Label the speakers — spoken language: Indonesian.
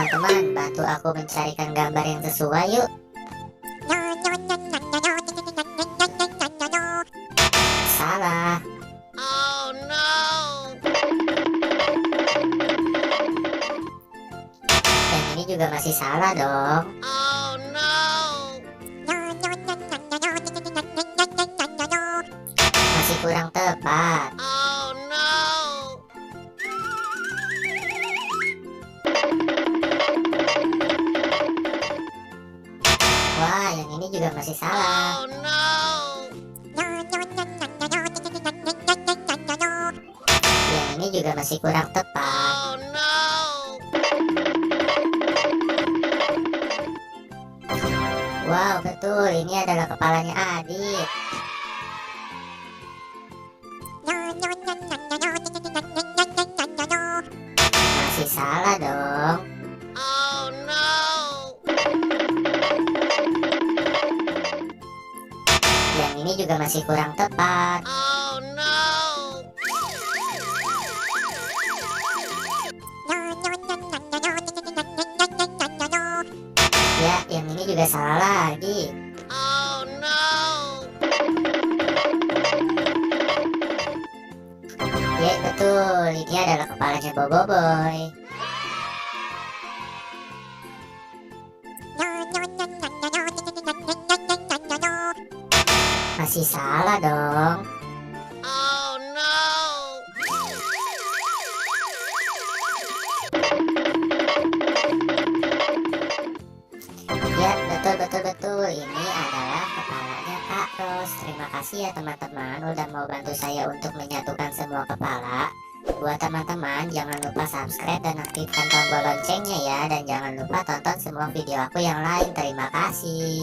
Speaker 1: teman-teman, bantu aku mencarikan gambar yang sesuai yuk. Salah.
Speaker 2: Oh no.
Speaker 1: Yang ini juga masih salah dong.
Speaker 2: Oh no.
Speaker 1: Masih kurang tepat.
Speaker 2: Oh no.
Speaker 1: Wah, yang ini juga masih salah.
Speaker 2: Oh no.
Speaker 1: Yang ini juga masih kurang tepat.
Speaker 2: Oh no.
Speaker 1: Wow, betul, ini adalah kepalanya Adit. Masih salah dong.
Speaker 2: Oh no.
Speaker 1: Yang ini juga masih kurang tepat.
Speaker 2: Oh no.
Speaker 1: Ya, yang ini juga salah lagi.
Speaker 2: Oh no.
Speaker 1: Ya, betul, ini adalah kepalanya Boboiboy. Masih salah dong.
Speaker 2: Oh no.
Speaker 1: Ya, betul. Ini adalah kepalanya Kak Ros. Terima kasih ya teman-teman udah mau bantu saya untuk menyatukan semua kepala. Buat teman-teman, jangan lupa subscribe dan aktifkan tombol loncengnya ya. Dan jangan lupa tonton semua video aku yang lain. Terima kasih.